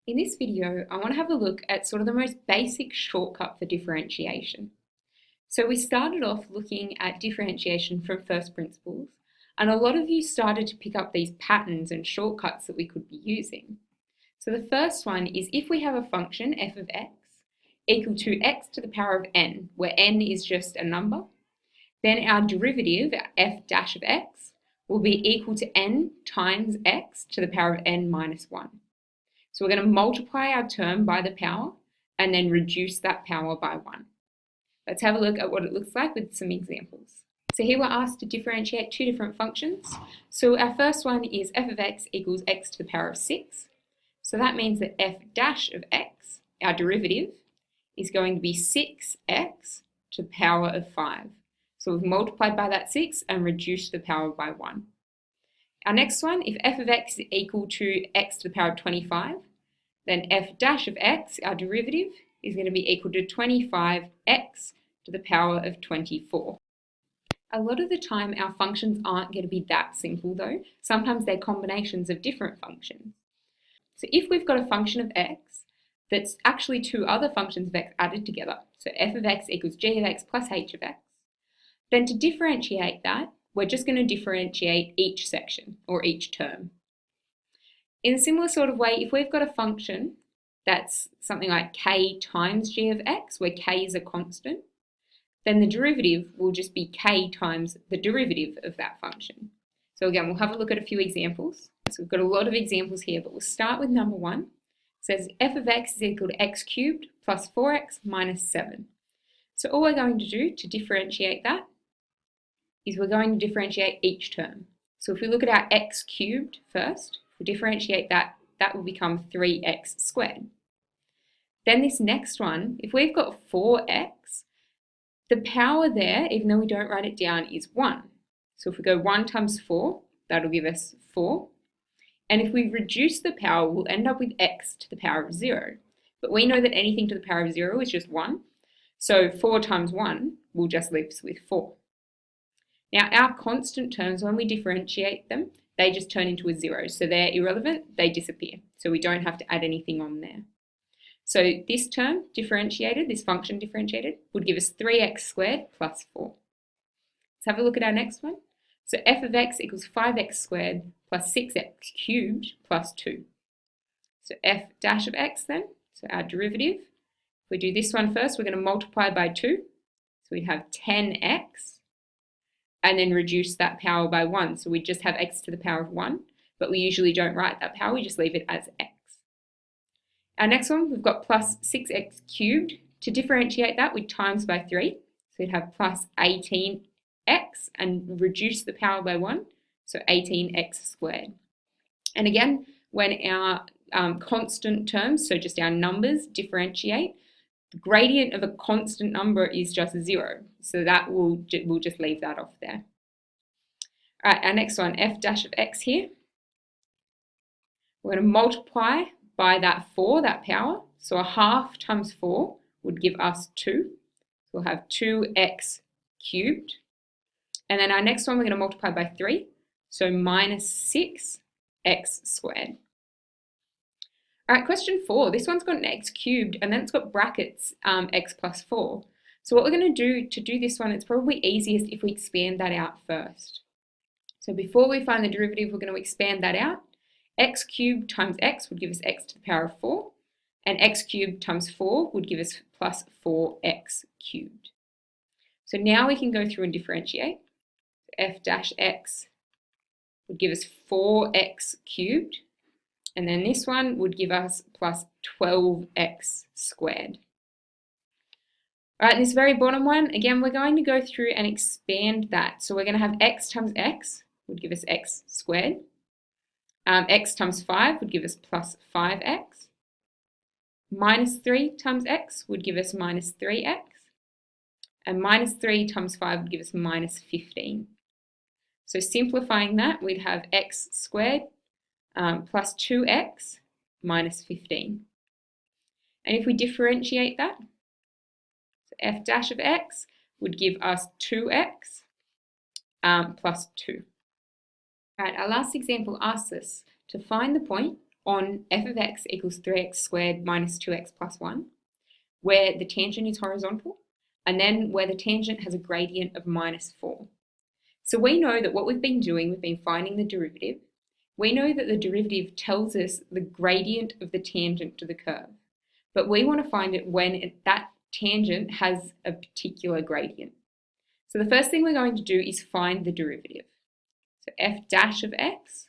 In this video, I want to have a look at sort of the most basic shortcut for differentiation. So we started off looking at differentiation from first principles, and a lot of you started to pick up these patterns and shortcuts that we could be using. So the first one is if we have a function f of x equal to x to the power of n, where n is just a number, then our derivative, f dash of x, will be equal to n times x to the power of n minus 1. So we're going to multiply our term by the power and then reduce that power by 1. Let's have a look at what it looks like with some examples. So here we're asked to differentiate two different functions. So our first one is f of x equals x to the power of 6. So that means that f dash of x, our derivative, is going to be 6x to the power of 5. So we've multiplied by that 6 and reduced the power by 1. Our next one, if f of x is equal to x to the power of 25, then f dash of x, our derivative, is going to be equal to 25x to the power of 24. A lot of the time our functions aren't going to be that simple though. Sometimes they're combinations of different functions. So if we've got a function of x that's actually two other functions of x added together, so f of x equals g of x plus h of x, then to differentiate that, we're just going to differentiate each section or each term. In a similar sort of way, if we've got a function that's something like k times g of x, where k is a constant, then the derivative will just be k times the derivative of that function. So again, we'll have a look at a few examples. So we've got a lot of examples here, but we'll start with number 1. It says f of x is equal to x cubed plus 4x minus 7. So all we're going to do to differentiate that is we're going to differentiate each term. So if we look at our x cubed first, if we differentiate that, that will become 3x squared. Then this next one, if we've got 4x, the power there, even though we don't write it down, is 1. So if we go 1 times 4, that'll give us 4. And if we reduce the power, we'll end up with x to the power of 0. But we know that anything to the power of 0 is just 1. So 4 times 1 will just leave us with 4. Now our constant terms, when we differentiate them, they just turn into a 0. So they're irrelevant, they disappear. So we don't have to add anything on there. So this term differentiated, this function differentiated, would give us 3x squared plus 4. Let's have a look at our next one. So f of x equals 5x squared plus 6x cubed plus 2. So f dash of x then, so our derivative. If we do this one first, we're going to multiply by 2. So we'd have 10x. And then reduce that power by 1. So we just have x to the power of 1, but we usually don't write that power, we just leave it as x. Our next one, we've got plus 6x cubed. To differentiate that, we times by 3. So we'd have plus 18x and reduce the power by 1, so 18x squared. And again, when our constant terms, so just our numbers, differentiate, the gradient of a constant number is just 0. So that we'll just leave that off there. All right, our next one, f dash of x here. We're going to multiply by that 4, that power. So a half times 4 would give us 2. We'll have 2x cubed. And then our next one, we're going to multiply by 3. So minus 6x squared. All right, question 4. This one's got an x cubed and then it's got brackets x plus 4. So what we're going to do this one, it's probably easiest if we expand that out first. So before we find the derivative, we're going to expand that out. X cubed times x would give us x to the power of 4. And x cubed times 4 would give us plus 4x cubed. So now we can go through and differentiate. F dash x would give us 4x cubed. And then this one would give us plus 12x squared. All right, this very bottom one, again, we're going to go through and expand that. So we're going to have x times x would give us x squared. X times 5 would give us plus 5x. Minus 3 times x would give us minus 3x. And minus 3 times 5 would give us minus 15. So simplifying that, we'd have x squared plus 2x minus 15. And if we differentiate that, so f dash of x would give us 2x plus 2. All right, our last example asks us to find the point on f of x equals 3x squared minus 2x plus 1, where the tangent is horizontal, and then where the tangent has a gradient of minus 4. So we know that what we've been doing, we've been finding the derivative. We know that the derivative tells us the gradient of the tangent to the curve, but we want to find it when that tangent has a particular gradient. So the first thing we're going to do is find the derivative. So f dash of x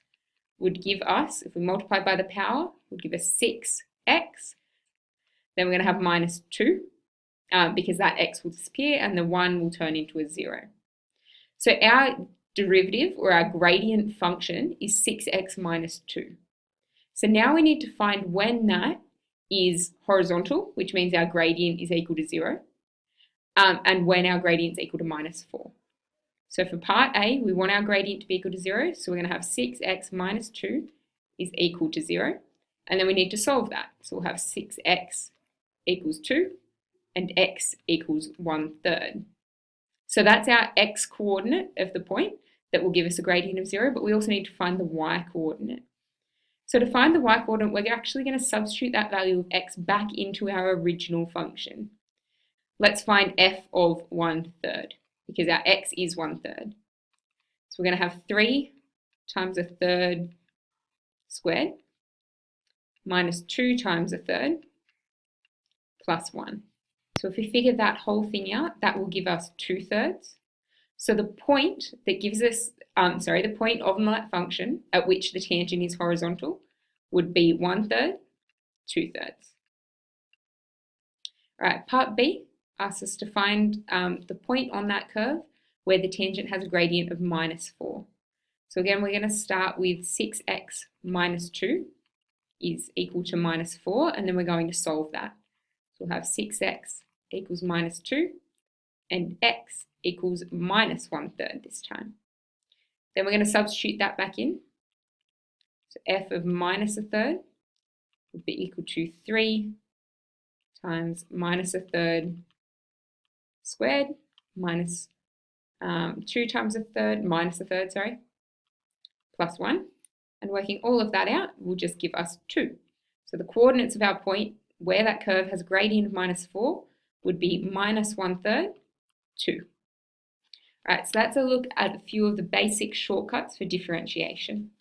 would give us, if we multiply by the power, would give us 6x. Then we're going to have minus 2 because that x will disappear and the 1 will turn into a 0. So our derivative or our gradient function is 6x minus 2. So now we need to find when that is horizontal, which means our gradient is equal to 0, and when our gradient is equal to minus 4. So for part A, we want our gradient to be equal to 0, so we're going to have 6x minus 2 is equal to 0, and then we need to solve that. So we'll have 6x equals 2, and x equals 1/3. So that's our x coordinate of the point that will give us a gradient of 0, but we also need to find the y coordinate. So to find the y coordinate, we're actually going to substitute that value of x back into our original function. Let's find f of 1/3, because our x is 1/3. So we're going to have 3 times a third squared minus 2 times a third plus 1. So if we figure that whole thing out, that will give us 2/3. So the point that gives us, the point of that function at which the tangent is horizontal would be 1/3, 2/3. All right, part B asks us to find the point on that curve where the tangent has a gradient of minus 4. So again, we're going to start with 6x minus 2 is equal to minus 4, and then we're going to solve that. So we'll have 6x equals minus 2, and x equals minus 1/3 this time. Then we're going to substitute that back in. So f of minus 1/3 would be equal to 3 times minus 1/3 squared minus 2 times 1/3 minus 1/3, plus 1. And working all of that out will just give us 2. So the coordinates of our point where that curve has a gradient of minus 4 would be minus 1/3, 2. All right, so that's a look at a few of the basic shortcuts for differentiation.